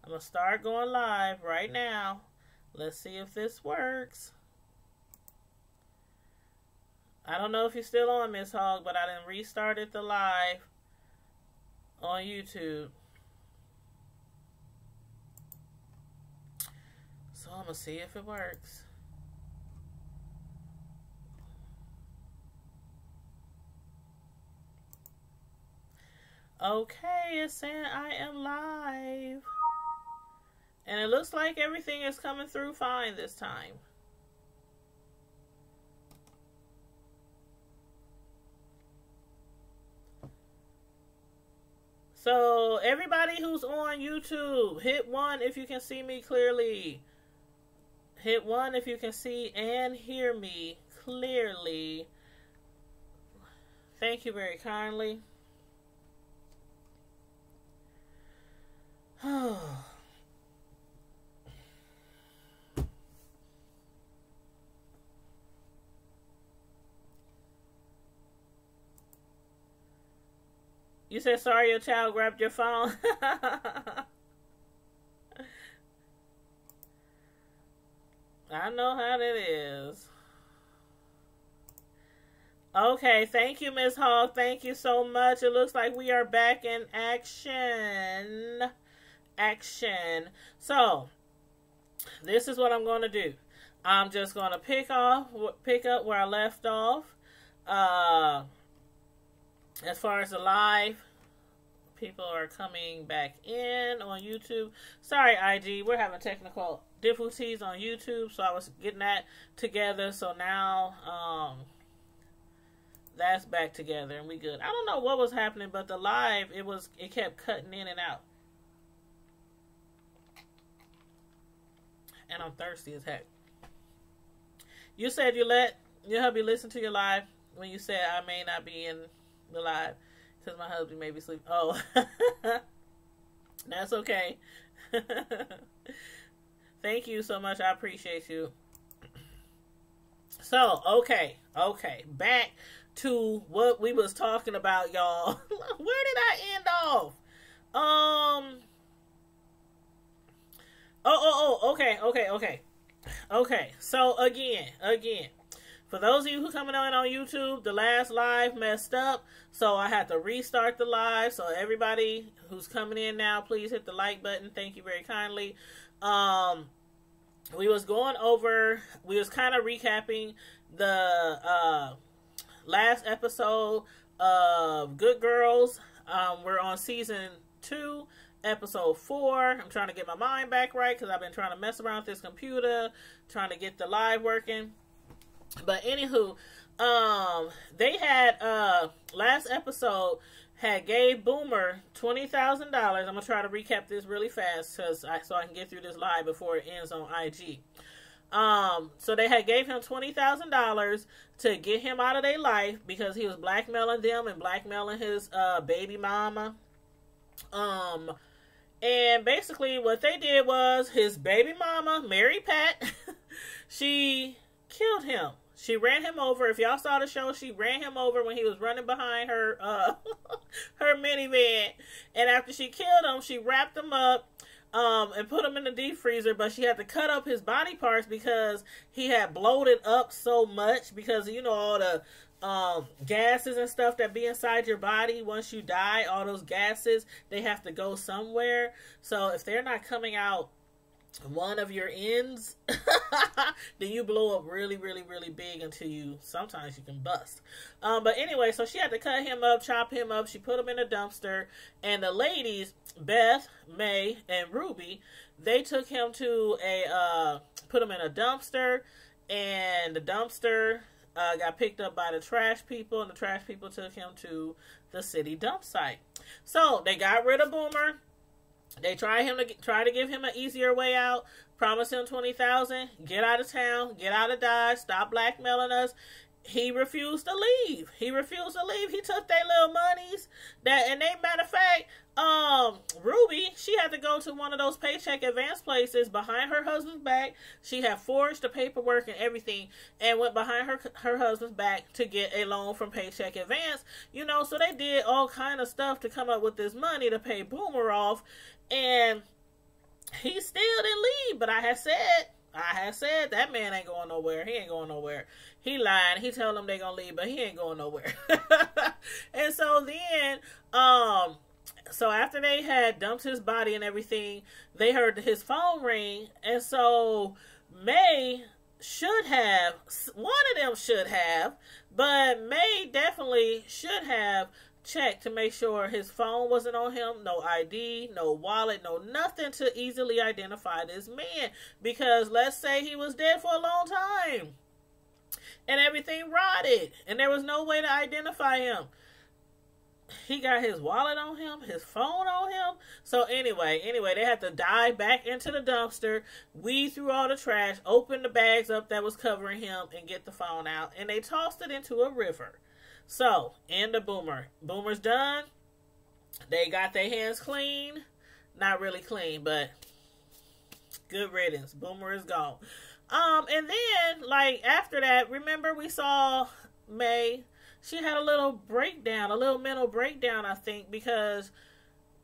I'm going to start going live right now. Let's see if this works. I don't know if you're still on, Miss Hogg, but I done restarted the live on YouTube. So I'm going to see if it works. Okay, it's saying I am live. And it looks like everything is coming through fine this time. So, everybody who's on YouTube, hit 1 if you can see me clearly. Hit 1 if you can see and hear me clearly. Thank you very kindly. You said sorry your child grabbed your phone. I know how that is. Okay, thank you, Miss Hogg. Thank you so much. It looks like we are back in action. So, this is what I'm going to do. I'm just going to pick up where I left off. As far as the live, people are coming back in on YouTube. Sorry, IG, we're having technical difficulties on YouTube, so I was getting that together. So now, that's back together and we good. I don't know what was happening, but the live, it kept cutting in and out. And I'm thirsty as heck. You said your hubby listen to your live when you said I may not be in the live because my husband may be sleeping. Oh, that's okay. Thank you so much. I appreciate you. So, okay. Back to what we was talking about, y'all. Where did I end off? Okay. So again, for those of you who coming on YouTube, the last live messed up, so I had to restart the live. So everybody who's coming in now, please hit the like button. Thank you very kindly. We was kind of recapping the last episode of Good Girls. We're on season 2. Episode 4. I'm trying to get my mind back right because I've been trying to mess around with this computer, trying to get the live working. But anywho, they had last episode had gave Boomer $20,000. I'm gonna try to recap this really fast so I can get through this live before it ends on IG. So they had gave him $20,000 to get him out of their life because he was blackmailing them and blackmailing his baby mama. And basically what they did was his baby mama, Mary Pat, she killed him. She ran him over. If y'all saw the show, she ran him over when he was running behind her her minivan. And after she killed him, she wrapped him up and put him in the deep freezer. But she had to cut up his body parts because he had bloated up so much because, you know, all the gases and stuff that be inside your body once you die, all those gases, they have to go somewhere. So if they're not coming out one of your ends, then you blow up really, really, really big until sometimes you can bust. But anyway, so she had to cut him up, chop him up. She put him in a dumpster. And the ladies, Beth, May, and Ruby, they took him to put him in a dumpster. And the dumpster got picked up by the trash people. And the trash people took him to the city dump site. So they got rid of Boomer. They try to give him an easier way out. Promise him $20,000. Get out of town. Get out of Dodge. Stop blackmailing us. He refused to leave. He took their little monies. Matter of fact, Ruby, she had to go to one of those paycheck advance places behind her husband's back. She had forged the paperwork and everything and went behind her husband's back to get a loan from Paycheck Advance. You know, so they did all kind of stuff to come up with this money to pay Boomer off. And he still didn't leave. But I had said that man ain't going nowhere. He ain't going nowhere. He lied. He told them they gonna leave, but he ain't going nowhere. And so then, so after they had dumped his body and everything, they heard his phone ring, and so May should have, one of them should have, but May definitely should have checked to make sure his phone wasn't on him, no ID, no wallet, no nothing to easily identify this man, because let's say he was dead for a long time and everything rotted and there was no way to identify him. He got his wallet on him, his phone on him. So anyway, they had to dive back into the dumpster, weed through all the trash, open the bags up that was covering him, and get the phone out. And they tossed it into a river. So, in the Boomer. Boomer's done. They got their hands clean. Not really clean, but good riddance. Boomer is gone. And then, like, after that, remember we saw May. She had a little breakdown, a little mental breakdown, I think, because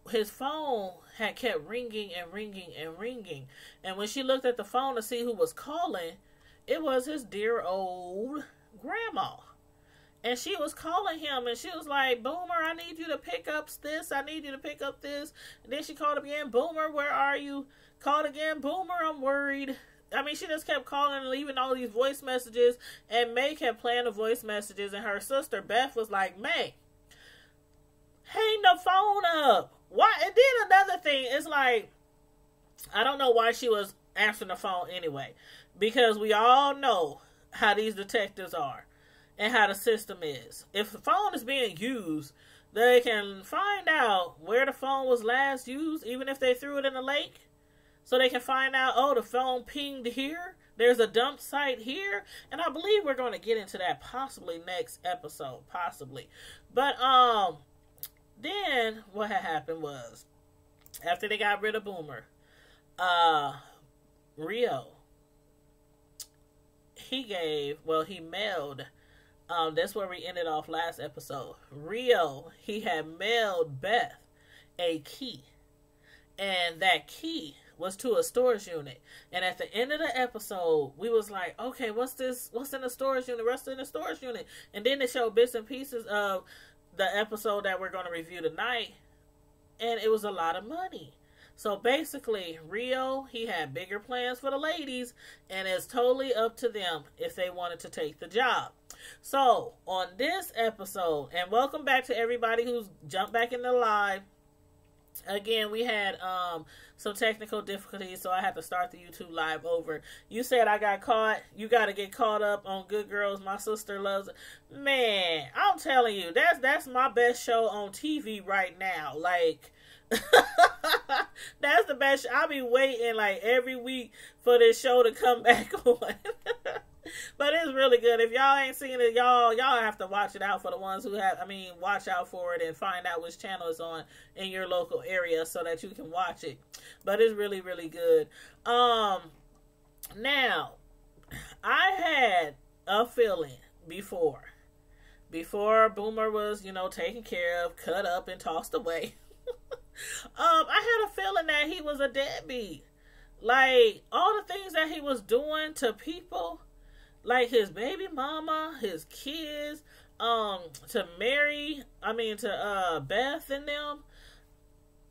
his phone had kept ringing and ringing and ringing. And when she looked at the phone to see who was calling, it was his dear old grandma. And she was calling him, and she was like, Boomer, I need you to pick up this. I need you to pick up this. And then she called again, Boomer, where are you? Called again, Boomer, I'm worried. I mean, she just kept calling and leaving all these voice messages, and May kept playing the voice messages, and her sister Beth was like, May, hang the phone up. Why? And then another thing is like, I don't know why she was answering the phone anyway, because we all know how these detectives are and how the system is. If the phone is being used, they can find out where the phone was last used, even if they threw it in a lake. So they can find out, oh, the phone pinged here. There's a dump site here. And I believe we're going to get into that possibly next episode. Possibly. But then what had happened was, after they got rid of Boomer, Rio, he mailed, that's where we ended off last episode. Rio, he had mailed Beth a key. And that key was to a storage unit. And at the end of the episode, we was like, okay, what's this? What's in the storage unit? What's in the storage unit? And then they showed bits and pieces of the episode that we're going to review tonight. And it was a lot of money. So basically, Rio, he had bigger plans for the ladies, and it's totally up to them if they wanted to take the job. So on this episode, and welcome back to everybody who's jumped back in the live. Again, we had some technical difficulties, so I had to start the YouTube live over. You said I got caught. You got to get caught up on Good Girls. My sister loves it. Man, I'm telling you, that's my best show on TV right now. Like, that's the best. I'll be waiting like every week for this show to come back on. But it's really good. If y'all ain't seen it, y'all have to watch it out for the ones who have. I mean, watch out for it and find out which channel it's on in your local area so that you can watch it. But it's really, really good. Now, I had a feeling before Boomer was, taken care of, cut up, and tossed away. I had a feeling that he was a deadbeat. Like, all the things that he was doing to people, like his baby mama, his kids, to Beth and them.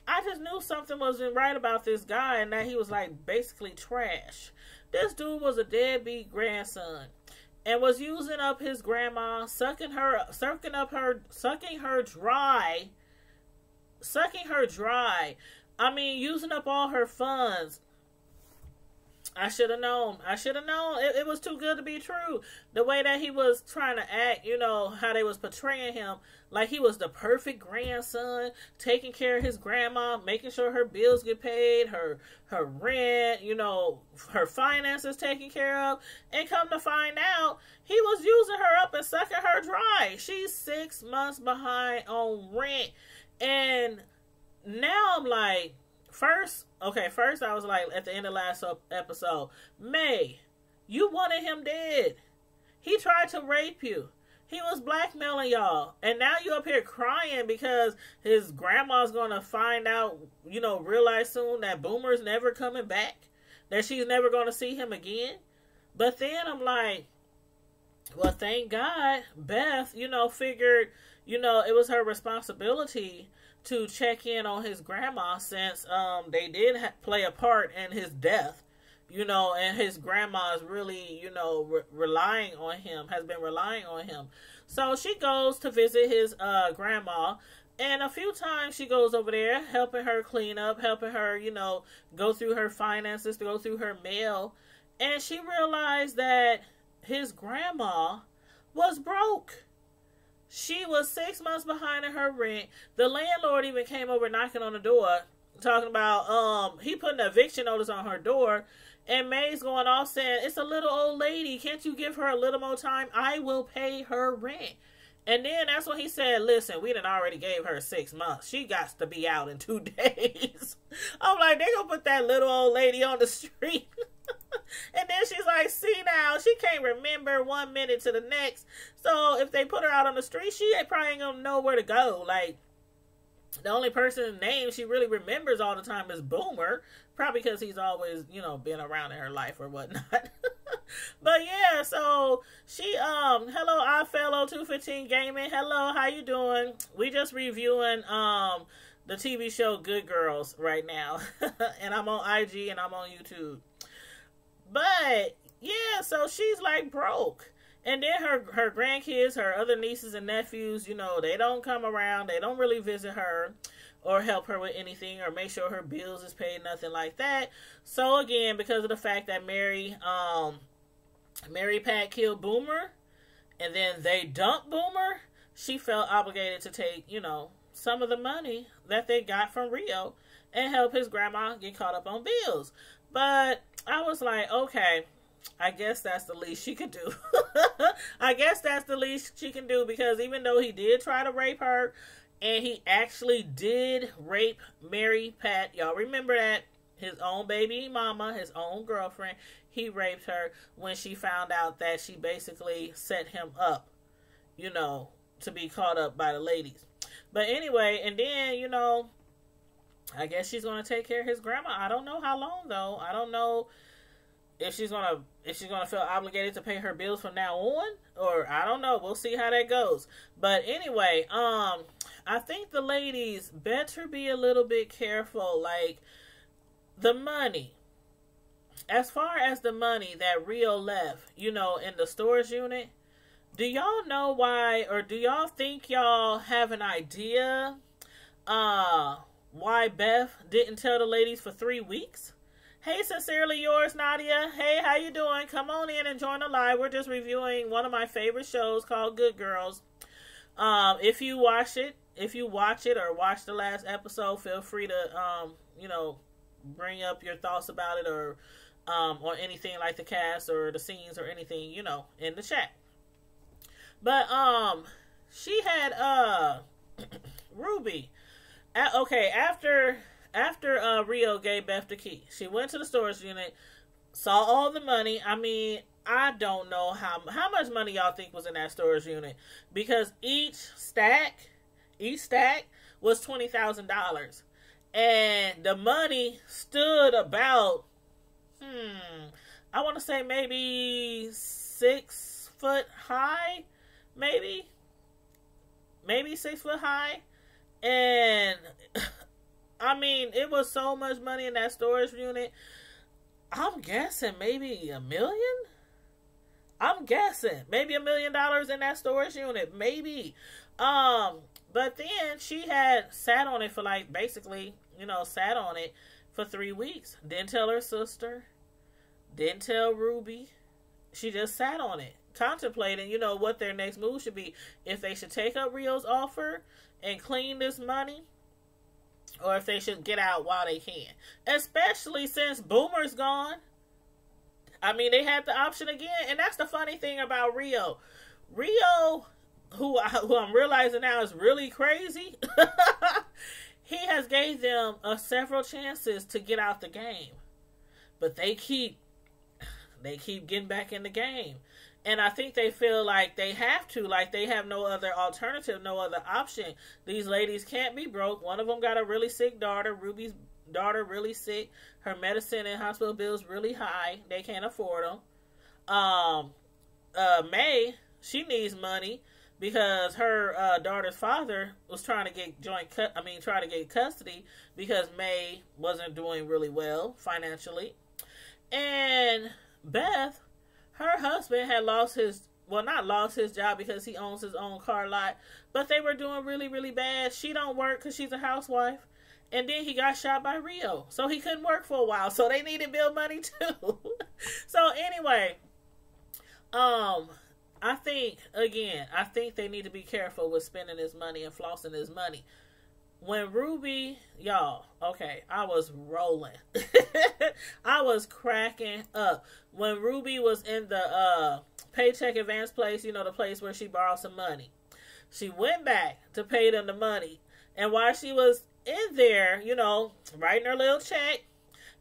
I just knew something wasn't right about this guy, and that he was like basically trash. This dude was a deadbeat grandson and was using up his grandma, sucking her dry. I mean, using up all her funds. I should have known. It was too good to be true. The way that he was trying to act, how they was portraying him, like he was the perfect grandson, taking care of his grandma, making sure her bills get paid, her rent, her finances taken care of. And come to find out, he was using her up and sucking her dry. She's 6 months behind on rent. And now I'm like, First, I was like, at the end of last episode, May, you wanted him dead. He tried to rape you. He was blackmailing y'all. And now you up here crying because his grandma's going to find out, you know, realize soon that Boomer's never coming back. That she's never going to see him again. But then I'm like, well, thank God Beth, you know, figured, you know, it was her responsibility to check in on his grandma since they did play a part in his death. You know, and his grandma is really, you know, relying on him, has been relying on him. So she goes to visit his grandma, and a few times she goes over there, helping her clean up, helping her, you know, go through her finances, to go through her mail. And she realized that his grandma was broke. She was 6 months behind in her rent. The landlord even came over knocking on the door, talking about, he put an eviction notice on her door. And May's going off saying, it's a little old lady. Can't you give her a little more time? I will pay her rent. And then that's when he said, listen, we done already gave her 6 months. She got to be out in 2 days. I'm like, they gonna put that little old lady on the street. And then she's like, see now, she can't remember 1 minute to the next. So if they put her out on the street, she probably ain't gonna know where to go. Like, the only person's name she really remembers all the time is Boomer. Probably because he's always, you know, been around in her life or whatnot. But yeah, so she, hello, iFellow 215 Gaming. Hello, how you doing? We just reviewing, the TV show Good Girls right now. And I'm on IG and I'm on YouTube. But yeah, so she's like broke. And then her grandkids, her other nieces and nephews, you know, they don't come around. They don't really visit her or help her with anything or make sure her bills is paid, nothing like that. So again, because of the fact that Mary Pat killed Boomer and then they dumped Boomer, she felt obligated to take, you know, some of the money that they got from Rio and help his grandma get caught up on bills. But I was like, okay, I guess that's the least she could do. I guess that's the least she can do, because even though he did try to rape her, and he actually did rape Mary Pat, y'all remember that? His own baby mama, his own girlfriend, he raped her when she found out that she basically set him up, you know, to be caught up by the ladies. But anyway, and then, you know, I guess she's going to take care of his grandma. I don't know how long, though. I don't know if she's gonna feel obligated to pay her bills from now on, or I don't know. We'll see how that goes. But anyway, I think the ladies better be a little bit careful. Like, the money, as far as the money that Rio left, you know, in the storage unit, do y'all know why, or do y'all think y'all have an idea why Beth didn't tell the ladies for 3 weeks? Hey, sincerely yours, Nadia. Hey, how you doing? Come on in and join the live. We're just reviewing one of my favorite shows called Good Girls. If you watch it or watch the last episode, feel free to, you know, bring up your thoughts about it, or anything like the cast or the scenes or anything, you know, in the chat. But, she had, Ruby. Okay, after Rio gave Beth the key, she went to the storage unit, saw all the money. I mean, I don't know how much money y'all think was in that storage unit, because each stack was $20,000, and the money stood about, I want to say maybe 6 foot high, maybe 6 foot high, and I mean, it was so much money in that storage unit. I'm guessing maybe $1 million? I'm guessing maybe $1 million in that storage unit. Maybe. But then she had sat on it for, like, basically, you know, sat on it for 3 weeks. Didn't tell her sister. Didn't tell Ruby. She just sat on it, contemplating, you know, what their next move should be. If they should take up Rio's offer and clean this money, or if they should get out while they can. Especially since Boomer's gone. I mean, they had the option again. And that's the funny thing about Rio. Rio, who I'm realizing now is really crazy. He has gave them several chances to get out the game. But they keep getting back in the game. And I think they feel like they have to, like they have no other alternative, no other option. These ladies can't be broke. One of them got a really sick daughter. Ruby's daughter really sick. Her medicine and hospital bills really high. They can't afford them. May, she needs money because her daughter's father was trying to get trying to get custody because May wasn't doing really well financially. And Beth, her husband had not lost his job because he owns his own car lot, but they were doing really, really bad. She don't work because she's a housewife. And then he got shot by Rio, so he couldn't work for a while. So they needed bill money too. So anyway, I think they need to be careful with spending his money and flossing his money. When Ruby, y'all, okay, I was rolling. I was cracking up. When Ruby was in the paycheck advance place, you know, the place where she borrowed some money. She went back to pay them the money. And while she was in there, you know, writing her little check.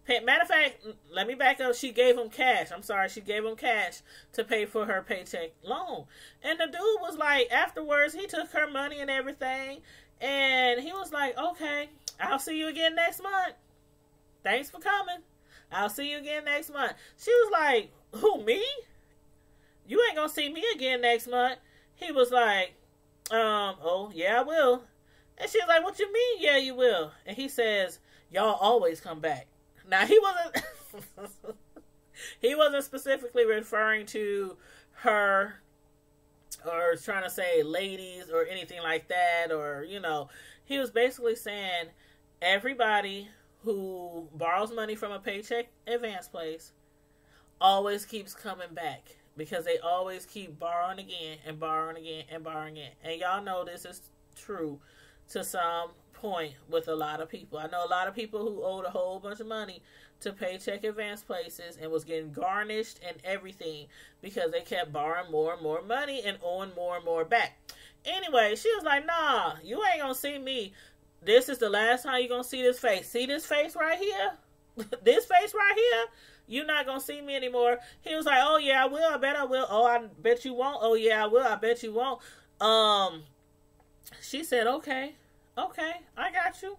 Matter of fact, let me back up. She gave him cash. She gave him cash to pay for her paycheck loan. And the dude was like, afterwards, he took her money and everything. And he was like, okay, I'll see you again next month. Thanks for coming. I'll see you again next month. She was like, who, me? You ain't gonna see me again next month. He was like, oh, yeah, I will. And she was like, what you mean, yeah, you will? And he says, y'all always come back. Now, he wasn't specifically referring to her or trying to say ladies or anything like that, or, you know, he was basically saying everybody who borrows money from a paycheck advance place always keeps coming back because they always keep borrowing again and borrowing again and borrowing again. And y'all know this is true to some point with a lot of people. I know a lot of people who owed a whole bunch of money to paycheck advance places and was getting garnished and everything because they kept borrowing more and more money and owing more and more back. Anyway, she was like, nah, you ain't gonna see me. This is the last time you're gonna see this face. See this face right here? This face right here? You're not gonna see me anymore. He was like, oh yeah, I will. I bet I will. Oh, I bet you won't. Oh yeah, I will. I bet you won't. She said, okay, I got you.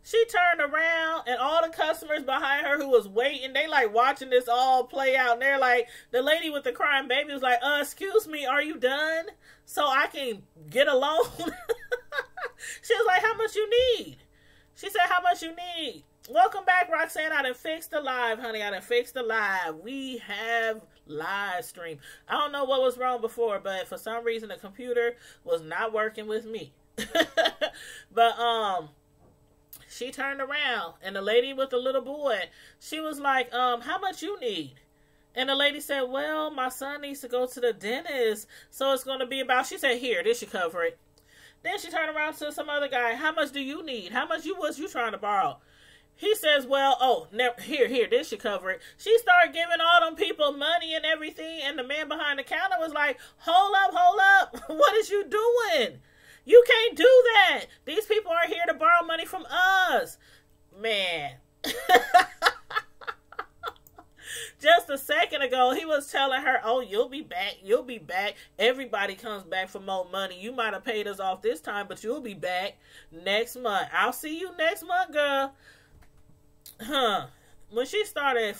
She turned around and all the customers behind her who was waiting, they like watching this all play out. And they're like, the lady with the crying baby was like, excuse me, are you done? So I can get a loan? She was like, how much you need? She said, how much you need? Welcome back, Roxanne. I done fixed the live, honey. I done fixed the live. We have live stream. I don't know what was wrong before, but for some reason the computer was not working with me. But she turned around and the lady with the little boy, she was like, how much you need? And the lady said, well, my son needs to go to the dentist, so it's going to be about, she said, here, this should cover it. Then she turned around to some other guy, how much do you need? How much was you trying to borrow? He says, well, here, this should cover it. She started giving all them people money and everything, and the man behind the counter was like, hold up, what is you doing? You can't do that. These people are here to borrow money from us. Man. Just a second ago, he was telling her, oh, you'll be back. Everybody comes back for more money. You might have paid us off this time, but you'll be back next month. I'll see you next month, girl. When she started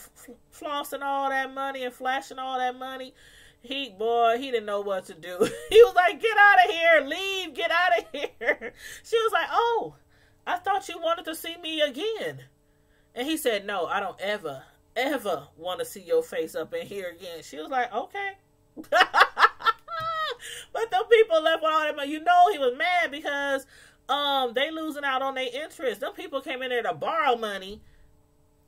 flossing all that money and flashing all that money, he didn't know what to do. He was like, get out of here, leave, get out of here. She was like, oh, I thought you wanted to see me again. And he said, no, I don't ever want to see your face up in here again. She was like, okay. But them people left with all that money. You know he was mad because they losing out on their interest. Them people came in there to borrow money,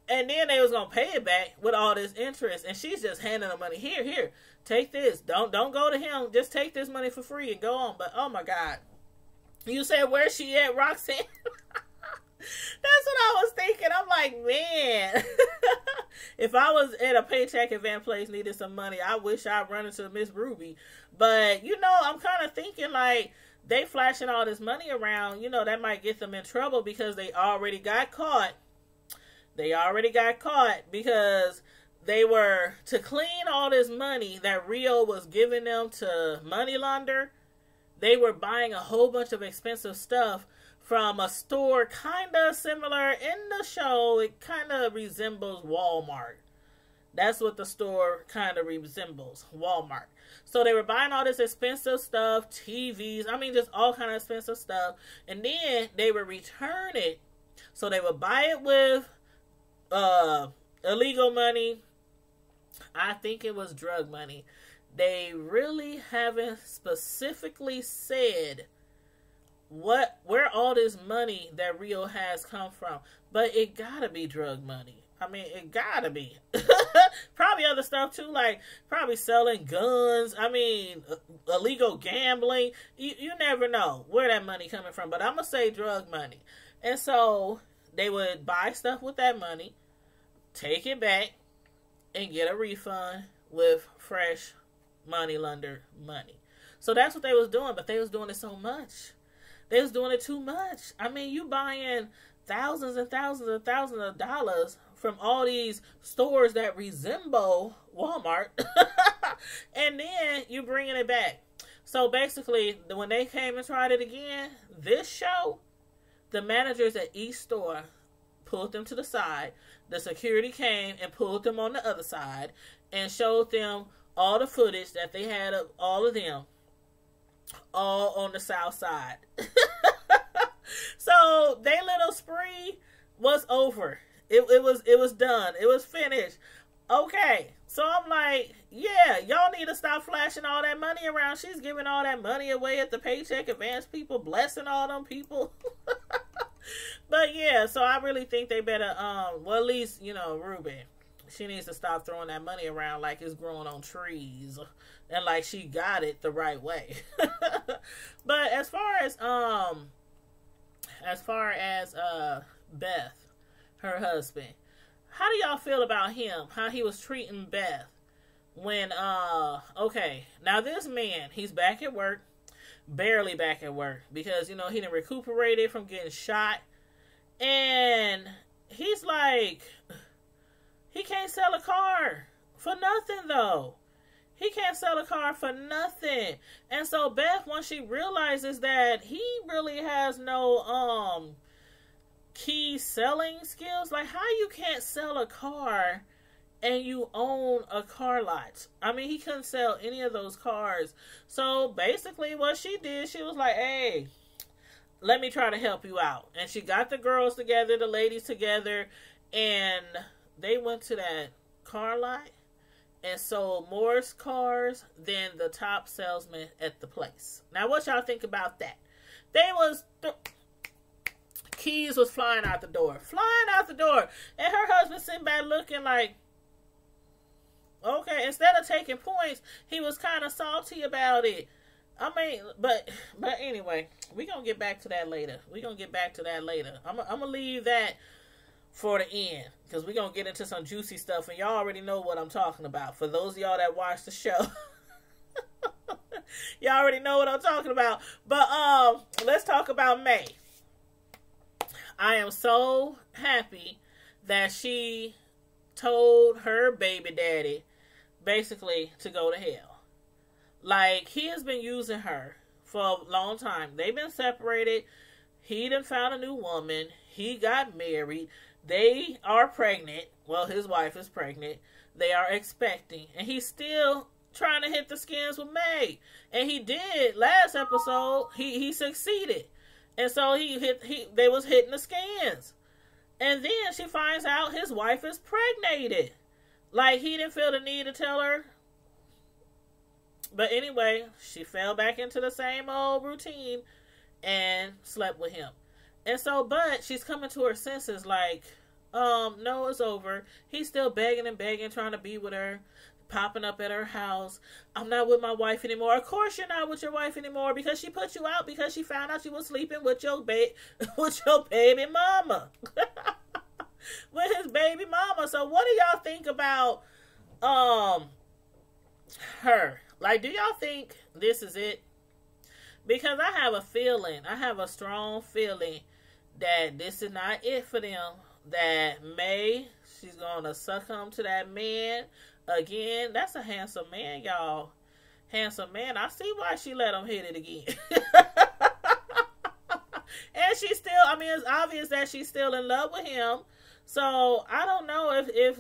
and then they was gonna pay it back with all this interest. And she's just handing them money. Here, take this. Don't go to him. Just take this money for free and go on. But oh my God, you said where's she at, Roxanne? That's what I was thinking. I'm like, man, if I was at a paycheck event place needed some money, I wish I'd run into Miss Ruby. But, you know, I'm kind of thinking like they flashing all this money around, you know, that might get them in trouble because they already got caught. They already got caught because they were to clean all this money that Rio was giving them to money launder. They were buying a whole bunch of expensive stuff from a store kind of similar in the show. It kind of resembles Walmart. That's what the store kind of resembles, Walmart. So they were buying all this expensive stuff, TVs, I mean just all kind of expensive stuff. And then they would return it. So they would buy it with illegal money. I think it was drug money. They really haven't specifically said where all this money that Rio has come from. But it gotta be drug money. I mean, it gotta be. Probably other stuff too, like probably selling guns. I mean, illegal gambling. You never know where that money coming from. But I'm gonna say drug money. And so they would buy stuff with that money, take it back, and get a refund with fresh money launder money. So that's what they was doing, but they was doing it so much. They was doing it too much. I mean, you buying thousands and thousands and thousands of dollars from all these stores that resemble Walmart, and then you bringing it back. So basically, when they came and tried it again, this show, the managers at each store pulled them to the side. The security came and pulled them on the other side and showed them all the footage that they had of all of them, all on the south side. So their little spree was over. It was done. It was finished. Okay. So I'm like, yeah, y'all need to stop flashing all that money around. She's giving all that money away at the Paycheck Advance people, blessing all them people. But yeah, so I really think they better, well, at least, Ruby, she needs to stop throwing that money around like it's growing on trees and like she got it the right way. But as far as Beth, her husband, how do y'all feel about him? How he was treating Beth when, okay, now this man, he's back at work, barely back at work because, he done recuperated from getting shot. And he's like, he can't sell a car for nothing, though. He can't sell a car for nothing. And so Beth, once she realizes that he really has no key selling skills, like how you can't sell a car and you own a car lot. I mean, he couldn't sell any of those cars. So basically what she did, she was like, hey, let me try to help you out. And she got the girls together, the ladies together, and they went to that car lot and sold more cars than the top salesman at the place. Now, what y'all think about that? Keys was flying out the door. And her husband sitting back looking like, okay, instead of taking points, he was kind of salty about it. I mean, but anyway, we're going to get back to that later. I'm going to leave that for the end because we're going to get into some juicy stuff and y'all already know what I'm talking about. For those of y'all that watch the show, y'all already know what I'm talking about. But let's talk about May. I am so happy that she told her baby daddy basically to go to hell. Like, he has been using her for a long time. They've been separated. He done found a new woman. He got married. They are pregnant. Well, his wife is pregnant. They are expecting. And he's still trying to hit the skins with May. And he did last episode. He succeeded. And so they was hitting the skins. And then she finds out his wife is pregnated. Like, he didn't feel the need to tell her. But anyway, she fell back into the same old routine and slept with him. And so, but she's coming to her senses like, no, it's over. He's still begging and begging, trying to be with her, popping up at her house. I'm not with my wife anymore. Of course you're not with your wife anymore because she put you out because she found out you was sleeping with your baby mama. With his baby mama. So what do y'all think about her? Like, do y'all think this is it? Because I have a strong feeling that this is not it for them. That May, She's going to succumb to that man again. That's a handsome man, y'all. Handsome man. I see why she let him hit it again. And she's still, I mean, it's obvious that she's still in love with him. So I don't know if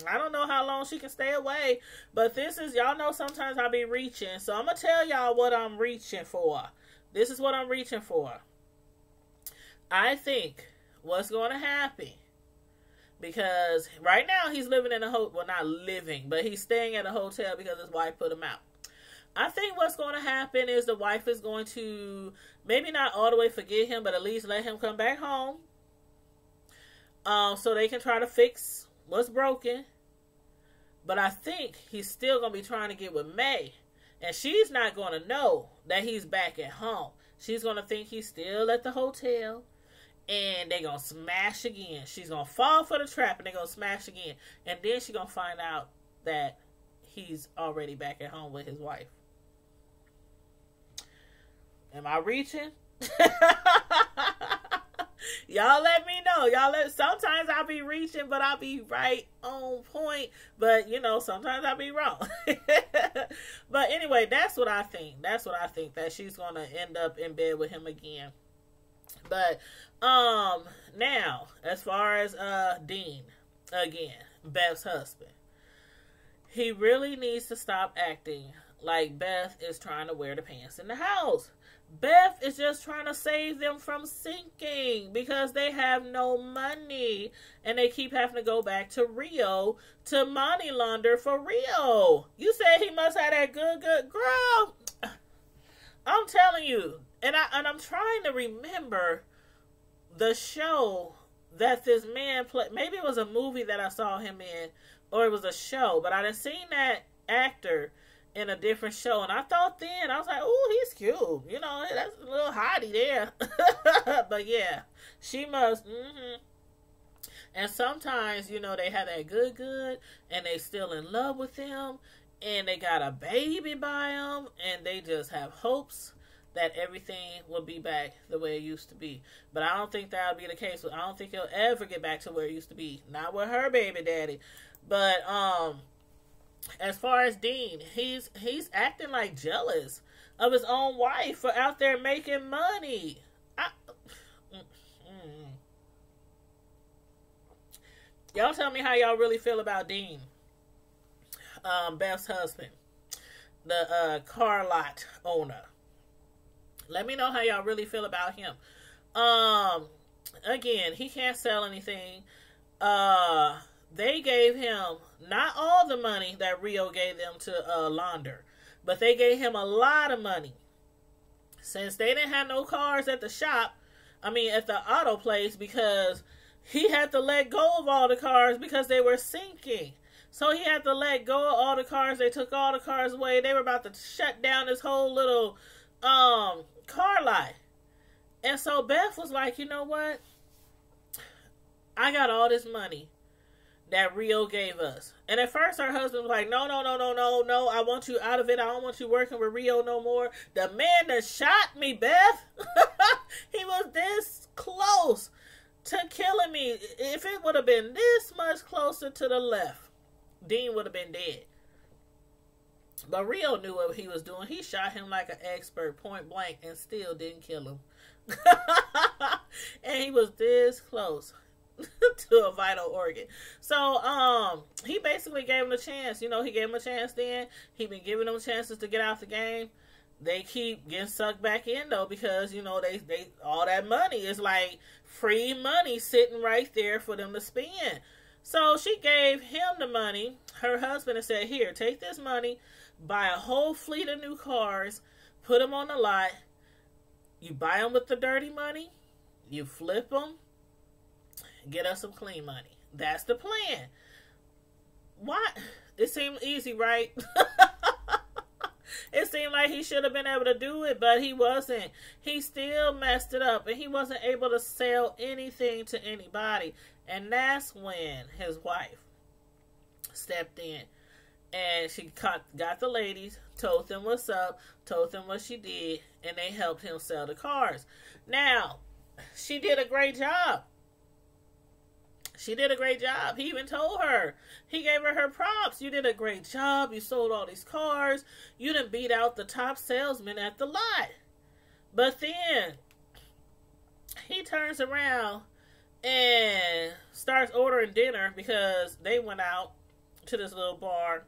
I don't know how long she can stay away. But this is, y'all know sometimes I be reaching. So I'm going to tell y'all what I'm reaching for. This is what I'm reaching for. I think what's going to happen, because right now he's living in a hotel, well, not living, but he's staying at a hotel because his wife put him out. I think what's going to happen is the wife is going to maybe not all the way forget him, but at least let him come back home, so they can try to fix what's broken. But I think he's still going to be trying to get with May, and she's not going to know that he's back at home. She's going to think he's still at the hotel, and they're going to smash again. She's going to fall for the trap, and they're going to smash again. And then she's going to find out that he's already back at home with his wife. Am I reaching? Y'all let me know. Sometimes I'll be reaching, but I'll be right on point. But, you know, sometimes I'll be wrong. But anyway, that's what I think. That's what I think, that she's going to end up in bed with him again. But, now, as far as, Dean, again, Beth's husband, he really needs to stop acting like Beth is trying to wear the pants in the house. Beth is just trying to save them from sinking because they have no money and they keep having to go back to Rio to money launder for Rio. You said he must have that good girl. I'm telling you, and I'm trying to remember the show that this man played. Maybe it was a movie that I saw him in, or it was a show, but I done seen that actor in a different show, and I thought then, I was like, oh, he's cute. You know, that's a little hottie there. But yeah, she must, And sometimes, you know, they have that good, and they still in love with him, and they got a baby by him, and they just have hopes that everything will be back the way it used to be. But I don't think that'll be the case. I don't think he'll ever get back to where it used to be. Not with her baby daddy. But, as far as Dean, he's acting like jealous of his own wife for out there making money. Y'all tell me how y'all really feel about Dean, Beth's husband, the car lot owner. Let me know how y'all really feel about him. Again, he can't sell anything. They gave him not all the money that Rio gave them to launder, but they gave him a lot of money. Since they didn't have no cars at the shop, at the auto place, because he had to let go of all the cars because they were sinking. So he had to let go of all the cars. They took all the cars away. They were about to shut down this whole little car lot. And so Beth was like, you know what? I got all this money that Rio gave us. And at first her husband was like, no, I want you out of it. I don't want you working with Rio no more. The man that shot me, Beth, he was this close to killing me. If it would have been this much closer to the left, Dean would have been dead. But Rio knew what he was doing. He shot him like an expert, point blank, and still didn't kill him. And he was this close to a vital organ. So, he basically gave him a chance. You know, he gave him a chance then. He been giving them chances to get out the game. They keep getting sucked back in, though, because, you know, they all that money is like free money sitting right there for them to spend. So she gave him the money, her husband, and said, here, take this money, buy a whole fleet of new cars, put them on the lot. You buy them with the dirty money, you flip them, get us some clean money. That's the plan. What? It seemed easy, right? It seemed like he should have been able to do it, but he wasn't. He still messed it up, and he wasn't able to sell anything to anybody. And that's when his wife stepped in, and she got the ladies, told them what's up, told them what she did, and they helped him sell the cars. Now, she did a great job. She did a great job. He even told her. He gave her props. You did a great job. You sold all these cars. You done beat out the top salesman at the lot. But then he turns around and starts ordering dinner because they went out to this little bar.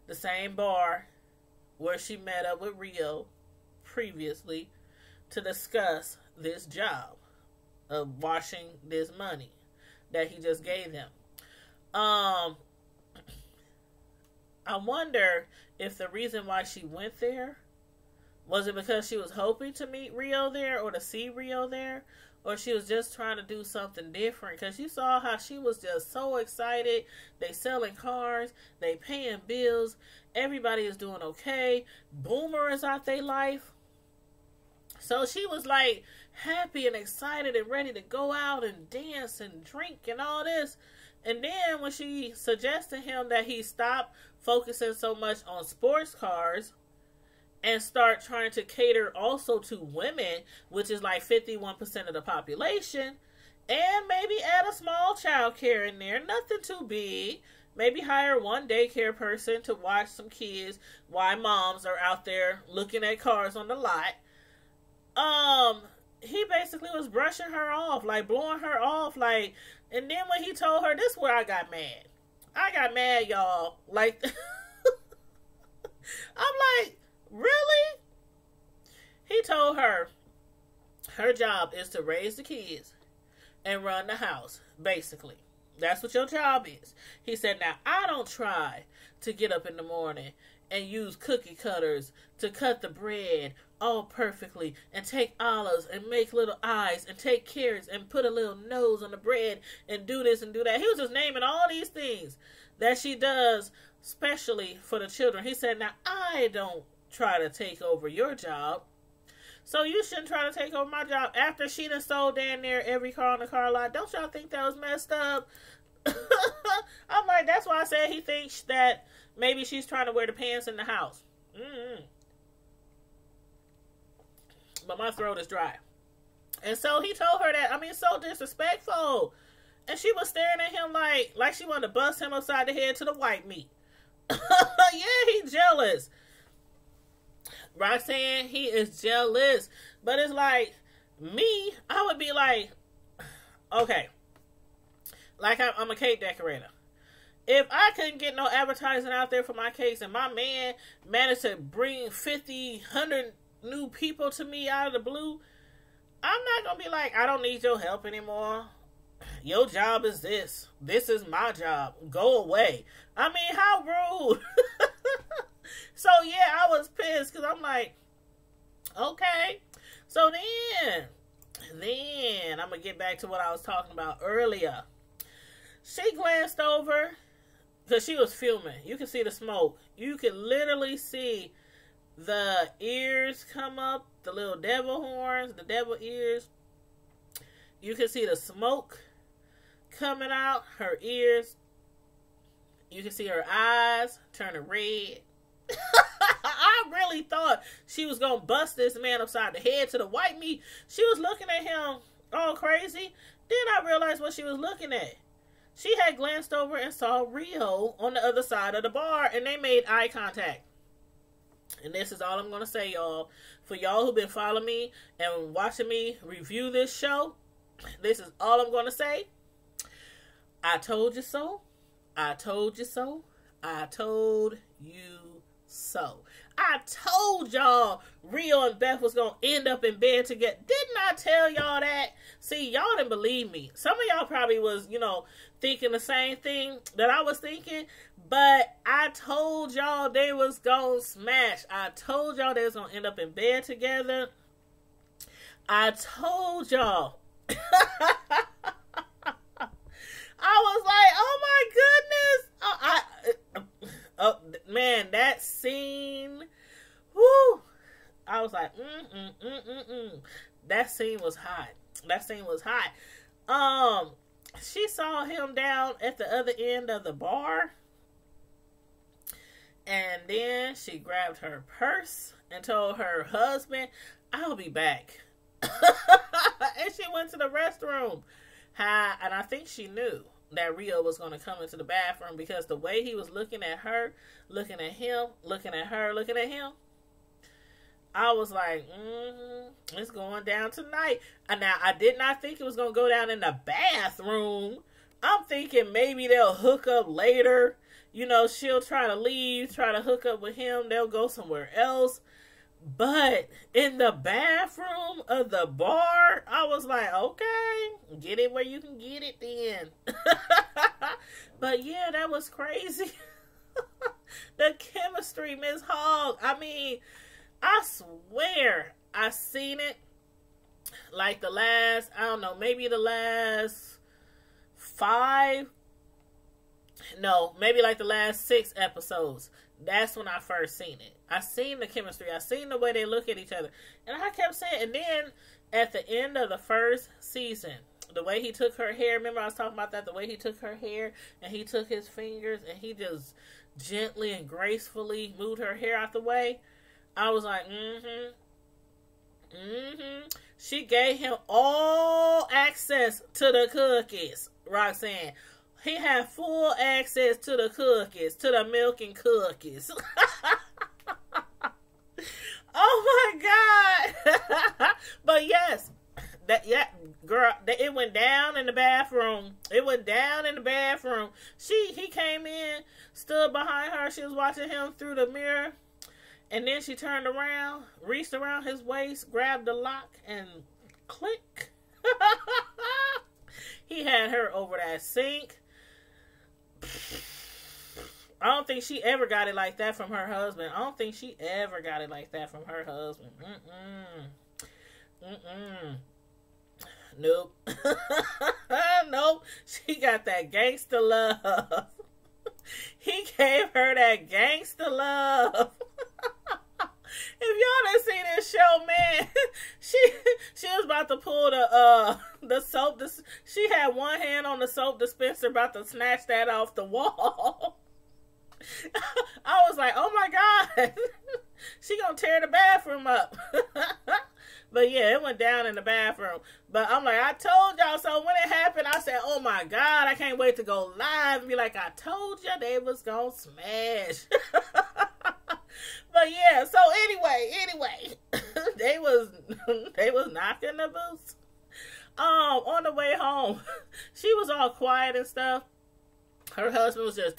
The same bar where she met up with Rio previously to discuss this job of washing this money that he just gave them. I wonder if the reason why she went there was it because she was hoping to meet Rio there or to see Rio there, or she was just trying to do something different. Because you saw how she was just so excited. They selling cars, they paying bills, everybody is doing okay. Boomer is out their life. So she was like happy and excited and ready to go out and dance and drink and all this. And then when she suggested him that he stop focusing so much on sports cars and start trying to cater also to women, which is like 51% of the population, and maybe add a small child care in there, nothing too big. Maybe hire one daycare person to watch some kids while moms are out there looking at cars on the lot. He basically was brushing her off, like blowing her off, like, and then when he told her, this is where I got mad. I got mad, y'all. Like, I'm like, really? He told her job is to raise the kids and run the house, basically. That's what your job is. He said, now, I don't try to get up in the morning and use cookie cutters to cut the bread all perfectly and take olives and make little eyes and take carrots and put a little nose on the bread and do this and do that. He was just naming all these things that she does specially for the children. He said, now, I don't try to take over your job, so you shouldn't try to take over my job. After she done sold down there every car on the car lot, don't y'all think that was messed up? I'm like, that's why I said he thinks that maybe she's trying to wear the pants in the house. But my throat is dry. And so he told her that, I mean, so disrespectful. And she was staring at him like she wanted to bust him upside the head to the white meat. Yeah, he jealous. Roxanne, he is jealous. But it's like, me, I would be like, okay, like I'm a cake decorator. If I couldn't get no advertising out there for my cakes and my man managed to bring 50, 100 new people to me out of the blue, I'm not going to be like, I don't need your help anymore. Your job is this. This is my job. Go away. I mean, how rude. So, yeah, I was pissed because I'm like, okay. So then, I'm going to get back to what I was talking about earlier. She glanced over because she was filming. You can see the smoke. You can literally see the ears come up, the little devil horns, the devil ears. You can see the smoke coming out, her ears. You can see her eyes turning red. I really thought she was going to bust this man upside the head to the white meat. She was looking at him all crazy. Then I realized what she was looking at. She had glanced over and saw Rio on the other side of the bar, and they made eye contact. And this is all I'm going to say, y'all. For y'all who've been following me and watching me review this show, this is all I'm going to say. I told you so. I told you so. I told you so. I told y'all Rio and Beth was going to end up in bed together. Didn't I tell y'all that? See, y'all didn't believe me. Some of y'all probably was, thinking the same thing that I was thinking. But I told y'all they was going to smash. I told y'all they was going to end up in bed together. I told y'all. I was like, oh my goodness. Man, that scene. Whoo. I was like, That scene was hot. That scene was hot. She saw him down at the other end of the bar. And then she grabbed her purse and told her husband, I'll be back. And she went to the restroom. how, and I think she knew that Rio was going to come into the bathroom because the way he was looking at her, looking at him, looking at her, looking at him, I was like, it's going down tonight. And now, I did not think it was going to go down in the bathroom. I'm thinking maybe they'll hook up later. You know, she'll try to leave, try to hook up with him. They'll go somewhere else. But in the bathroom of the bar, I was like, okay, get it where you can get it then. But yeah, that was crazy. The chemistry, Miss Hogg. I mean, I swear I seen it like the last, I don't know, maybe the last 5, no, maybe like the last 6 episodes. That's when I first seen it. I seen the chemistry. I seen the way they look at each other. And I kept saying, and then at the end of the first season, the way he took her hair, remember I was talking about that, the way he took her hair and he took his fingers and he just gently and gracefully moved her hair out the way. I was like, She gave him all access to the cookies, Roxanne. He had full access to the cookies, to the milk and cookies. Oh my God. But yes, girl, it went down in the bathroom. It went down in the bathroom. He came in, stood behind her. She was watching him through the mirror. And then she turned around, reached around his waist, grabbed the lock, and click. He had her over that sink. I don't think she ever got it like that from her husband. I don't think she ever got it like that from her husband. Nope. Nope. She got that gangster love. He gave her that gangster love. If y'all didn't see this show, man, she was about to pull the soap. She had one hand on the soap dispenser, about to snatch that off the wall. I was like, oh my God, she gonna tear the bathroom up. But yeah, it went down in the bathroom. But I'm like, I told y'all. So when it happened, I said, oh my God, I can't wait to go live and be like, I told you they was gonna smash. But yeah, so anyway, they was knocking the boots. On the way home, she was all quiet and stuff. Her husband was just,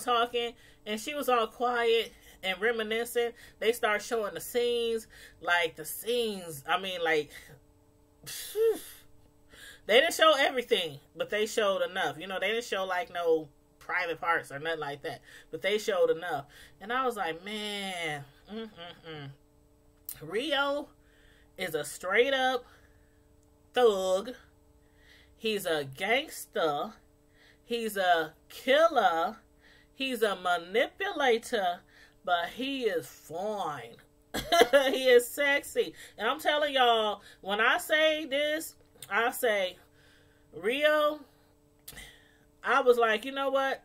talking, and she was all quiet and reminiscing. They start showing the scenes, I mean, they didn't show everything, but they showed enough. They didn't show no private parts or nothing like that, but they showed enough. And I was like, man, Rio is a straight up thug. He's a gangster. He's a killer. He's a manipulator, but he is fine. He is sexy. And I'm telling y'all, when I say this, I say, Rio, I was like, you know what?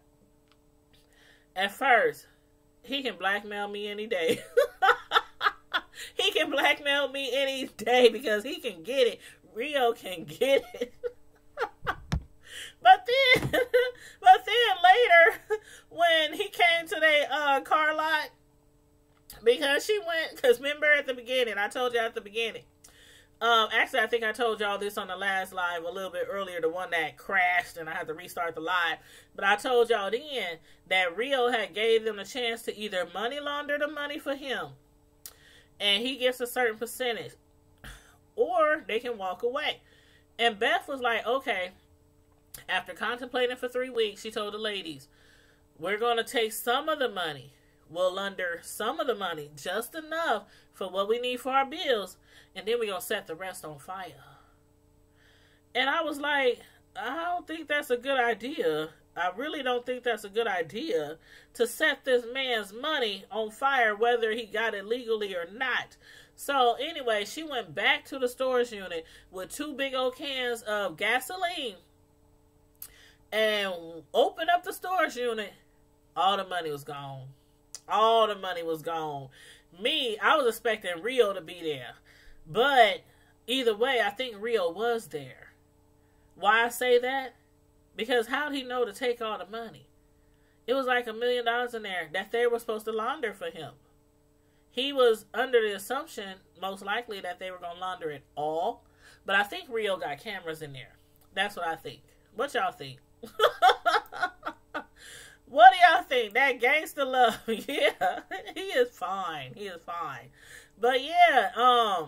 At first, he can blackmail me any day. He can blackmail me any day because he can get it. Rio can get it. But then later, when he came to the car lot, because remember at the beginning, I told you at the beginning. Actually, I think I told y'all this on the last live a little bit earlier, the one that crashed and I had to restart the live. But I told y'all then that Rio had gave them a chance to either money launder the money for him, and he gets a certain percentage, or they can walk away. And Beth was like, okay. After contemplating for 3 weeks, she told the ladies, we're going to take some of the money. We'll launder some of the money, just enough for what we need for our bills, and then we're going to set the rest on fire. And I was like, I don't think that's a good idea. I really don't think that's a good idea to set this man's money on fire, whether he got it legally or not. So anyway, she went back to the storage unit with 2 big old cans of gasoline and opened up the storage unit. All the money was gone. All the money was gone. I was expecting Rio to be there. But either way, I think Rio was there. Why I say that? Because how'd he know to take all the money? It was like $1 million in there that they were supposed to launder for him. He was under the assumption, most likely, that they were going to launder it all. But I think Rio got cameras in there. That's what I think. What y'all think? What do y'all think? That gangster love, yeah, he is fine. He is fine. But yeah,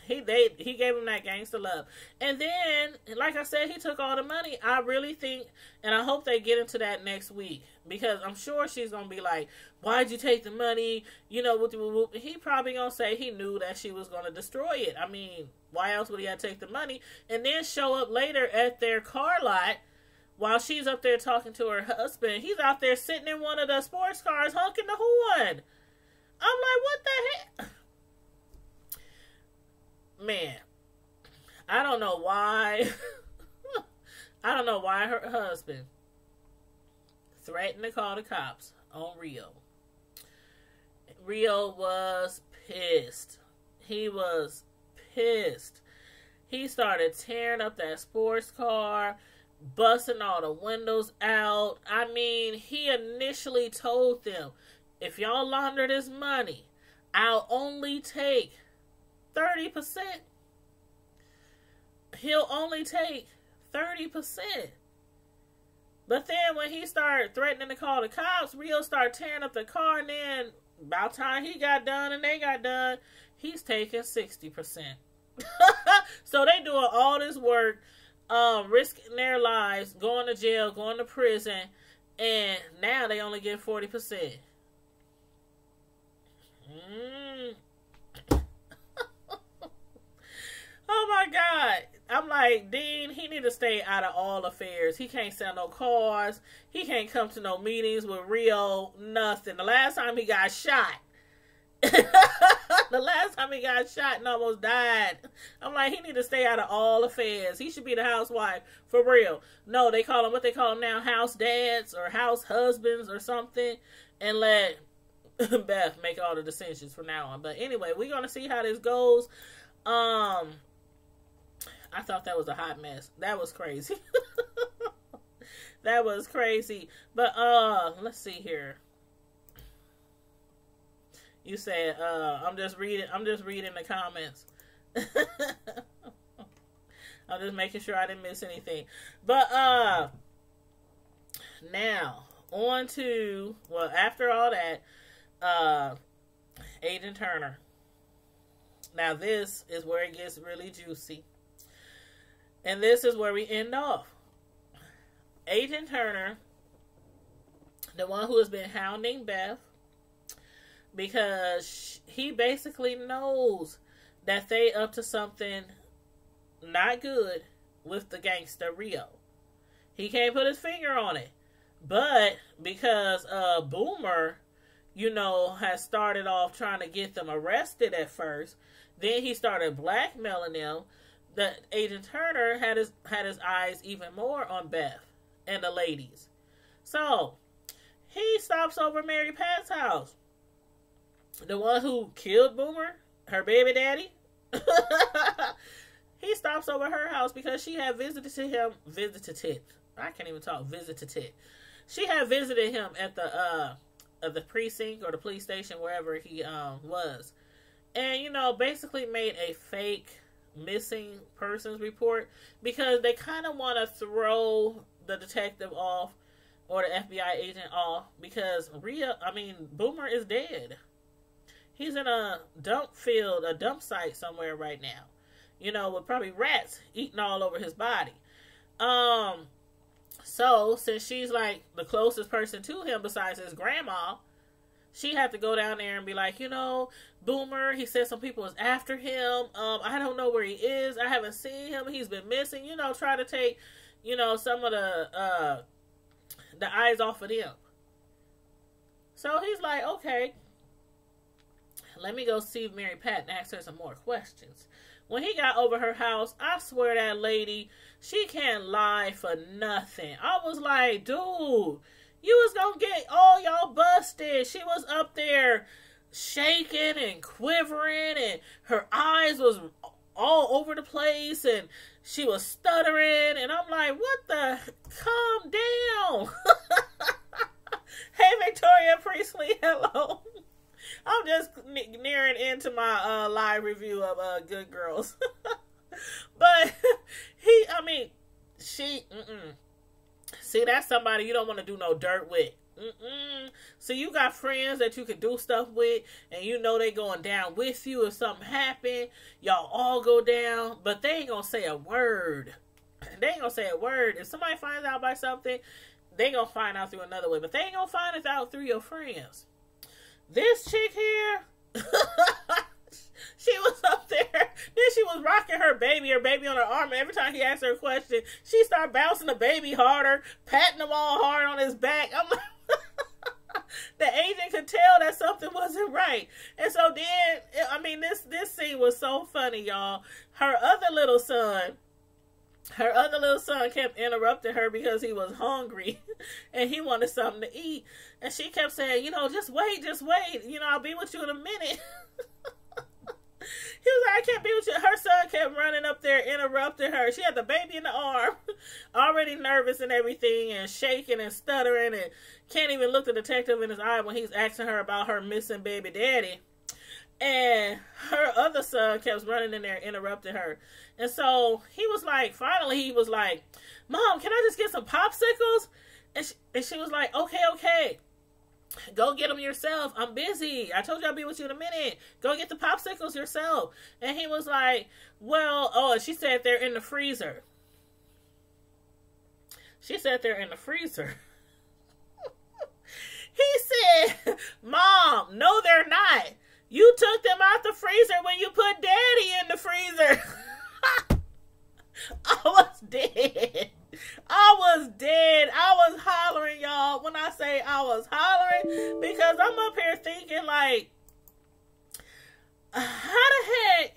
he gave him that gangster love. And then, like I said, he took all the money. I really think, and I hope they get into that next week, because I'm sure she's going to be like, why'd you take the money? You know, whoop. He probably going to say he knew that she was going to destroy it. I mean, why else would he have to take the money? And then show up later at their car lot while she's up there talking to her husband. He's out there sitting in one of the sports cars honking the horn. I'm like, what the heck? Man, I don't know why. I don't know why her husband threatened to call the cops on Rio. Rio was pissed. He was pissed. He started tearing up that sports car, busting all the windows out. I mean, he initially told them, if y'all launder this money, I'll only take 30%. He'll only take 30%. But then when he started threatening to call the cops, Rio started tearing up the car, and then about time he got done and they got done, he's taking 60%. So they doing all this work, risking their lives, going to jail, going to prison, and now they only get 40%. Oh my God. I'm like, Dean, he need to stay out of all affairs. He can't sell no cars. He can't come to no meetings with Rio, nothing. The last time he got shot. The last time he got shot and almost died. I'm like, he need to stay out of all affairs. He should be the housewife, for real. No, they call him, what they call him now, house dads or house husbands or something. And let Beth make all the decisions from now on. But anyway, we're going to see how this goes. I thought that was a hot mess. That was crazy. That was crazy. But let's see here. You said I'm just reading the comments. I'm just making sure I didn't miss anything. But now on to, well, after all that, Agent Turner. Now this is where it gets really juicy. And this is where we end off. Agent Turner, the one who has been hounding Beth, because he basically knows that they up to something not good with the gangster Rio. He can't put his finger on it. But because Boomer, you know, has started off trying to get them arrested at first, then he started blackmailing them. That Agent Turner had his eyes even more on Beth and the ladies. So he stops over Mary Pat's house. The one who killed Boomer, her baby daddy. He stops over her house because she had visited him. I can't even talk. Visited. She had visited him at the precinct or the police station, wherever he was, and you know, basically made a fake missing persons report because they kind of want to throw the detective off or the FBI agent off because Boomer is dead. He's in a dump field, a dump site somewhere right now, you know, with probably rats eating all over his body. So since she's like the closest person to him besides his grandma, she had to go down there and be like, you know, Boomer, he said some people is after him. I don't know where he is. I haven't seen him. He's been missing. You know, try to take, you know, some of the eyes off of them. So he's like, okay, let me go see Mary Pat and ask her some more questions. When he got over her house, I swear that lady, she can't lie for nothing. I was like, dude, you was gonna get all y'all busted. She was up there shaking and quivering, and her eyes was all over the place, and she was stuttering, and I'm like, what the, calm down. Hey, Victoria Priestley, hello. I'm just nearing into my live review of Good Girls. But she, see, that's somebody you don't want to do no dirt with. So you got friends that you can do stuff with, and you know they going down with you if something happen. Y'all all go down, but they ain't gonna say a word. They ain't gonna say a word. If somebody finds out by something, they gonna find out through another way, but they ain't gonna find it out through your friends. This chick here, she was up there, then she was rocking her baby on her arm, and every time he asked her a question, she started bouncing the baby harder, patting him all hard on his back. I'm like, the agent could tell that something wasn't right. And so then, this scene was so funny, y'all. Her other little son kept interrupting her because he was hungry and he wanted something to eat. And she kept saying, just wait. I'll be with you in a minute. He was like, I can't be with you. Her son kept running up there, interrupting her. She had the baby in the arm, already nervous and everything, and shaking and stuttering, and can't even look the detective in his eye when he's asking her about her missing baby daddy. And her other son kept running in there, interrupting her. And so finally he was like, Mom, can I just get some popsicles? And she was like, okay. Go get them yourself. I'm busy. I told you I'll be with you in a minute. Go get the popsicles yourself. And he was like, and she said they're in the freezer. She said they're in the freezer. He said, Mom, no, they're not. You took them out the freezer when you put Daddy in the freezer. I was dead. I was hollering, y'all. When I say I was hollering, because I'm up here thinking like, how the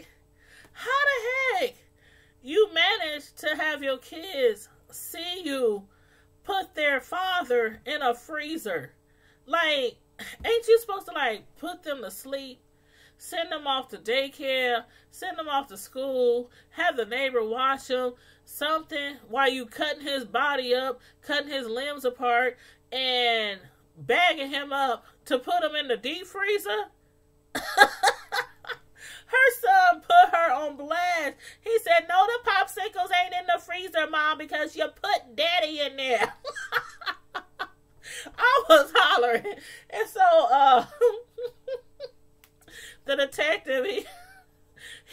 heck you managed to have your kids see you put their father in a freezer? Like, ain't you supposed to like put them to sleep? Send them off to daycare, send them off to school, have the neighbor watch them, something, while you cutting his body up, cutting his limbs apart, and bagging him up to put him in the deep freezer? Her son put her on blast. He said, no, the popsicles ain't in the freezer, Mom, because you put Daddy in there. I was hollering. And so, the detective, he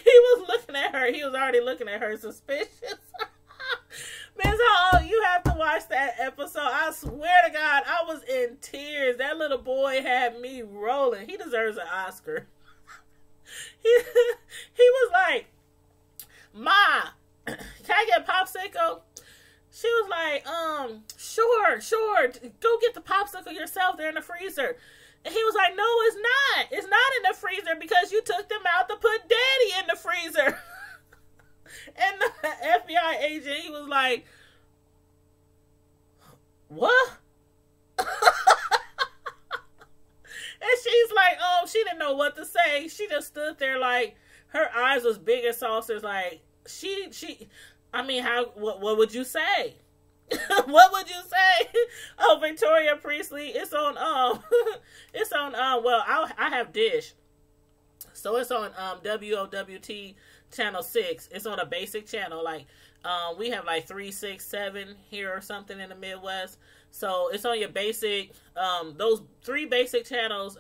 was looking at her. He was already looking at her suspicious. Ms. Hall, you have to watch that episode. I swear to God, I was in tears. That little boy had me rolling. He deserves an Oscar. He was like, Ma, can I get a popsicle? She was like, sure. Go get the popsicle yourself. They're in the freezer. And he was like, no, it's not. It's not in the freezer because you took them out to put Daddy in the freezer. And the FBI agent, he was like, what? And she's like, she didn't know what to say. She just stood there like, her eyes was big as saucers. Like, what would you say? What would you say? Oh, Victoria Priestley, it's on, I have Dish. So it's on, WOWT channel 6. It's on a basic channel. Like, we have like 3, 6, 7 here or something in the Midwest. So it's on your basic, those 3 basic channels.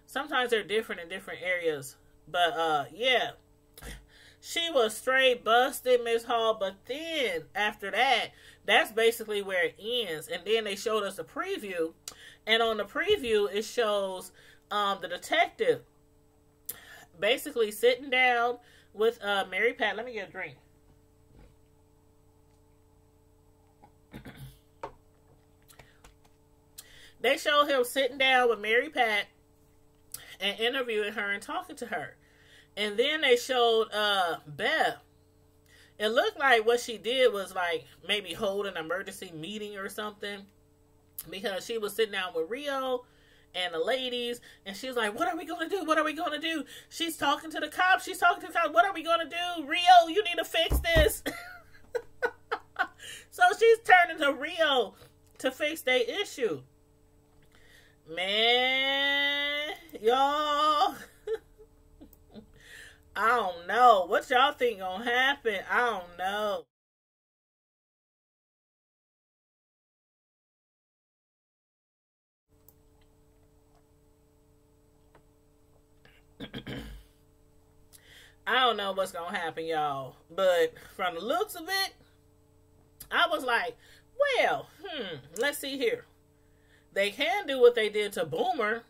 Sometimes they're different in different areas, but, yeah. She was straight busted, Miss Hall, but then after that, that's basically where it ends. And then they showed us a preview, and on the preview, it shows the detective basically sitting down with Mary Pat. Let me get a drink. They showed him sitting down with Mary Pat and interviewing her and talking to her. And then they showed Beth. It looked like what she did was like maybe hold an emergency meeting or something, because she was sitting down with Rio and the ladies, and she's like, what are we going to do? What are we going to do? She's talking to the cops. She's talking to the cops. What are we going to do? Rio, you need to fix this. So she's turning to Rio to fix their issue. Man, y'all, I don't know. What y'all think gonna happen? I don't know. I don't know what's gonna happen, y'all. But from the looks of it, I was like, well, let's see here. They can do what they did to Boomer.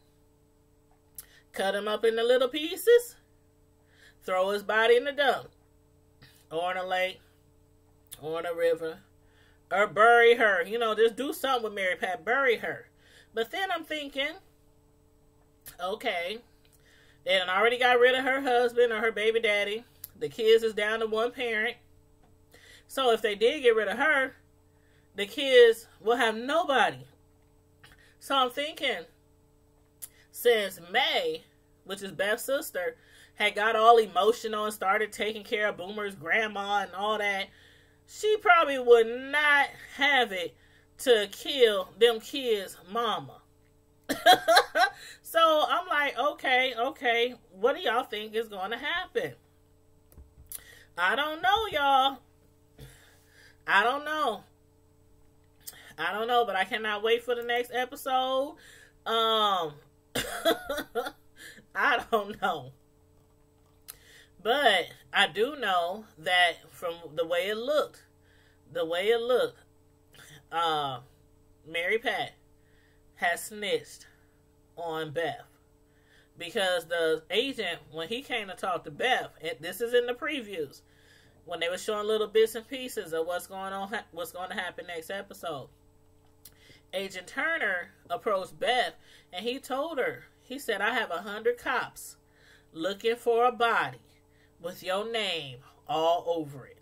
Cut him up into little pieces. Throw his body in the dump. Or in a lake. Or in a river. Or bury her. You know, just do something with Mary Pat. Bury her. But then I'm thinking, okay, they done already got rid of her husband or her baby daddy. The kids is down to one parent. So if they did get rid of her, the kids will have nobody. So I'm thinking, since May, which is Beth's sister, had got all emotional and started taking care of Boomer's grandma and all that, she probably would not have it to kill them kids' mama. So I'm like, okay, what do y'all think is going to happen? I don't know, y'all. I don't know, but I cannot wait for the next episode. I don't know. But I do know that from the way it looked, Mary Pat has snitched on Beth. Because the agent, when he came to talk to Beth, and this is in the previews, when they were showing little bits and pieces of what's going to happen next episode, Agent Turner approached Beth and he told her, he said, I have 100 cops looking for a body with your name all over it.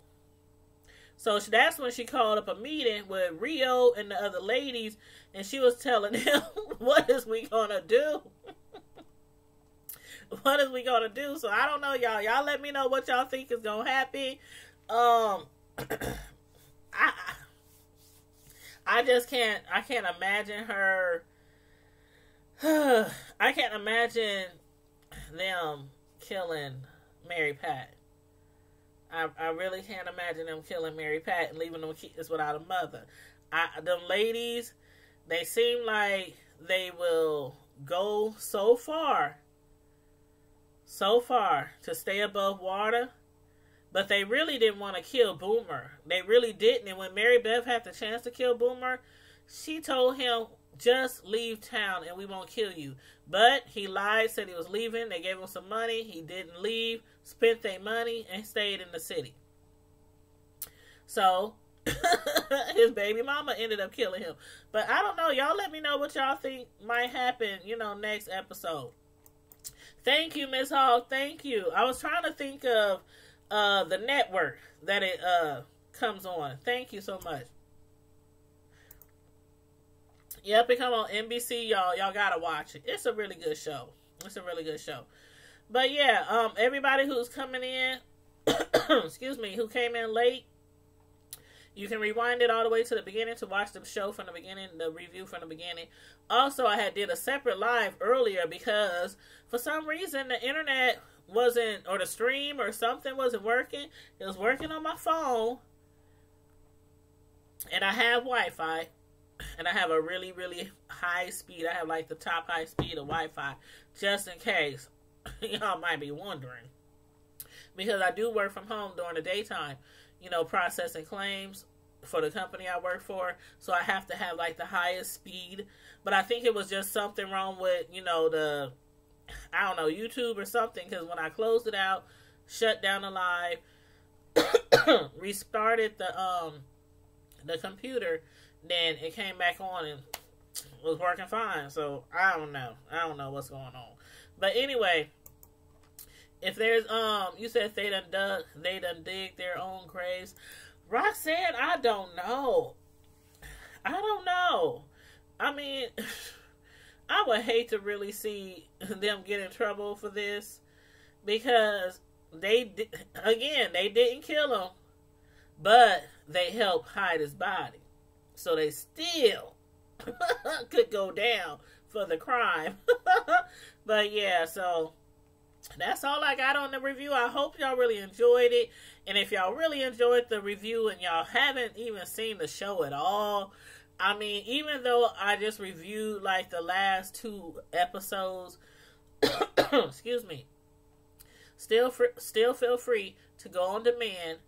So that's when she called up a meeting with Rio and the other ladies, and she was telling them, what is we gonna do? What is we gonna do? So I don't know, y'all. Y'all let me know what y'all think is gonna happen. I just can't. I can't imagine her. I can't imagine them killing Mary Pat. I really can't imagine them killing Mary Pat and leaving them kids without a mother. Them ladies, they seem like they will go so far to stay above water, but they really didn't want to kill Boomer. They really didn't. And when Mary Beth had the chance to kill Boomer, she told him, just leave town and we won't kill you. But he lied, said he was leaving. They gave him some money. He didn't leave, spent their money, and stayed in the city. So his baby mama ended up killing him. But I don't know. Y'all let me know what y'all think might happen, next episode. Thank you, Miss Hall. Thank you. I was trying to think of the network that it comes on. Thank you so much. Yep, it come on NBC, y'all. Y'all gotta watch it. It's a really good show. But yeah, everybody who's coming in, excuse me, who came in late, you can rewind it all the way to the beginning to watch the show from the beginning, the review from the beginning. Also, I did a separate live earlier because for some reason the internet wasn't, or the stream or something wasn't working. It was working on my phone, and I have Wi-Fi. And I have a really, really high speed. I have like the top high speed of Wi-Fi, just in case y'all might be wondering. Because I do work from home during the daytime, processing claims for the company I work for. So I have to have like the highest speed. But I think it was just something wrong with, YouTube or something. Because when I closed it out, shut down the live, restarted the computer, then it came back on and was working fine. So I don't know what's going on. But anyway, if there's you said they done dig their own graves. Roxanne, I don't know. I mean, I would hate to really see them get in trouble for this, because they didn't kill him, but they helped hide his body, so they still could go down for the crime. But yeah, so that's all I got on the review. I hope y'all really enjoyed it. And if y'all really enjoyed the review and y'all haven't even seen the show at all, I mean, even though I just reviewed like the last 2 episodes, excuse me, still feel free to go on demand,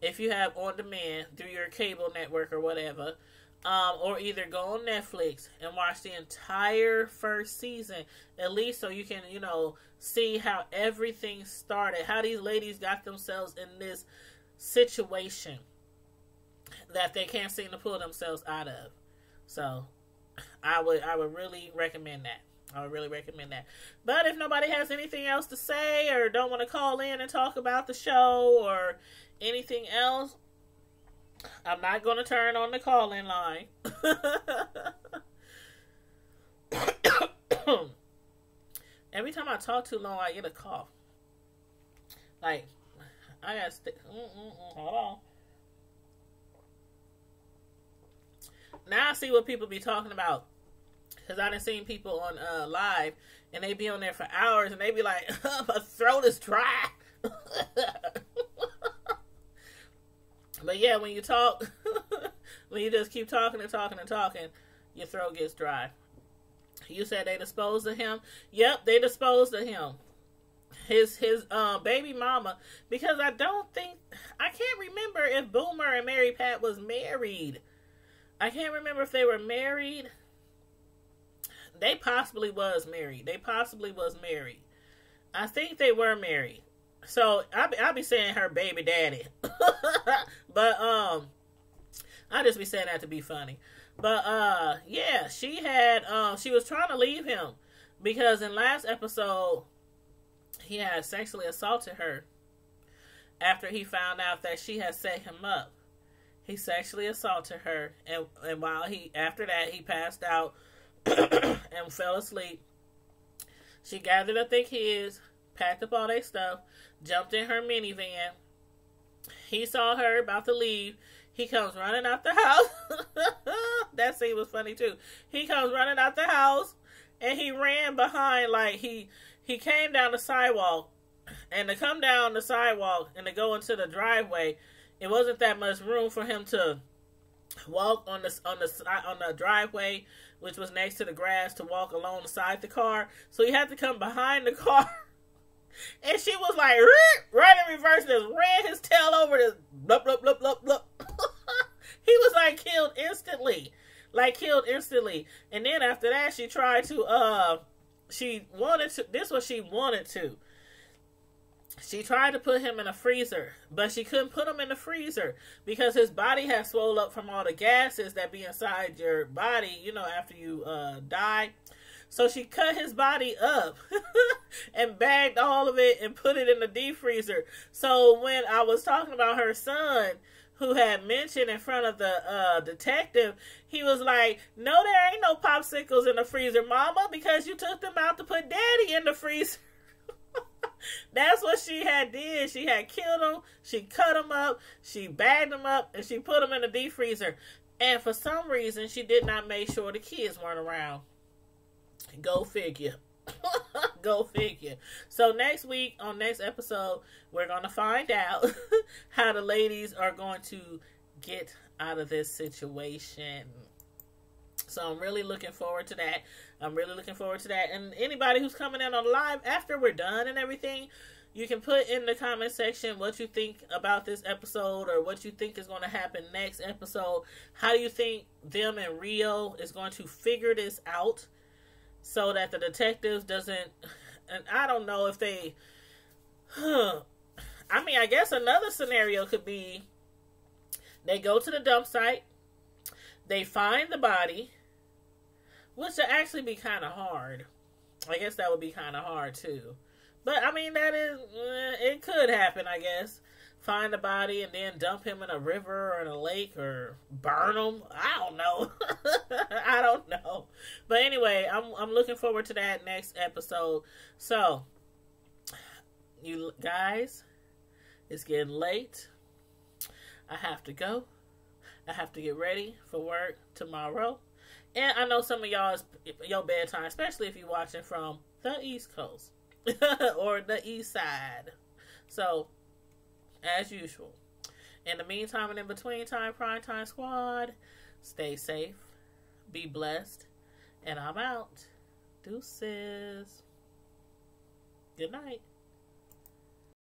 if you have on demand through your cable network or whatever, or either go on Netflix and watch the entire first season, at least, so you can, see how everything started, how these ladies got themselves in this situation that they can't seem to pull themselves out of. So I would really recommend that. I would really recommend that. But if nobody has anything else to say, or don't want to call in and talk about the show or anything else, I'm not going to turn on the call-in line. Every time I talk too long, I get a cough. Like, I got to hold on. Now I see what people be talking about. Because I done seen people on live, and they be on there for hours, and they be like, my throat is dry. But yeah, when you talk, when you just keep talking and talking and talking, your throat gets dry. You said they disposed of him? Yep, they disposed of him. His baby mama, because I can't remember if Boomer and Mary Pat was married. I can't remember if they were married. They possibly was married. I think they were married. So I'll be saying her baby daddy. But I just be saying that to be funny. But yeah, she was trying to leave him, because in last episode he had sexually assaulted her after he found out that she had set him up. He sexually assaulted her, and while after that he passed out and fell asleep. She gathered up their kids, packed up all their stuff, jumped in her minivan. He saw her about to leave. He comes running out the house. That scene was funny too. He comes running out the house, and he ran behind, like he came down the sidewalk, and to come down the sidewalk and to go into the driveway, it wasn't that much room for him to walk on the driveway, which was next to the grass, to walk along the side of the car. So he had to come behind the car. And she was like, right in reverse, just ran his tail over this, blup, blup, blup, blup, blup. He was like killed instantly. And then after that, she tried to, this was she wanted to. She tried to put him in a freezer, but she couldn't put him in the freezer because his body had swelled up from all the gases that be inside your body, after you die. So she cut his body up and bagged all of it and put it in the deep freezer. So when I was talking about her son, who had mentioned in front of the detective, he was like, no, there ain't no popsicles in the freezer, mama, because you took them out to put daddy in the freezer. That's what she had did. She had killed him, she cut him up, she bagged him up, and she put him in the deep freezer. And for some reason, she did not make sure the kids weren't around. Go figure. Go figure. So next week, on next episode, we're going to find out how the ladies are going to get out of this situation. So I'm really looking forward to that. And anybody who's coming in on live after we're done and everything, you can put in the comment section what you think about this episode, or what you think is going to happen next episode. How do you think them and Rio is going to figure this out, so that the detectives doesn't, and I don't know if they, I guess another scenario could be they go to the dump site, they find the body, which would actually be kind of hard. I guess that would be kind of hard too. But, it could happen, I guess. Find the body and then dump him in a river or in a lake, or burn him. I don't know. I don't know. But anyway, I'm looking forward to that next episode. So, you guys, it's getting late. I have to go. I have to get ready for work tomorrow. And I know some of y'all, your bedtime, especially if you're watching from the East Coast or the East Side. So, as usual, in the meantime and in between time, Prime Time Squad, stay safe, be blessed, and I'm out. Deuces. Good night.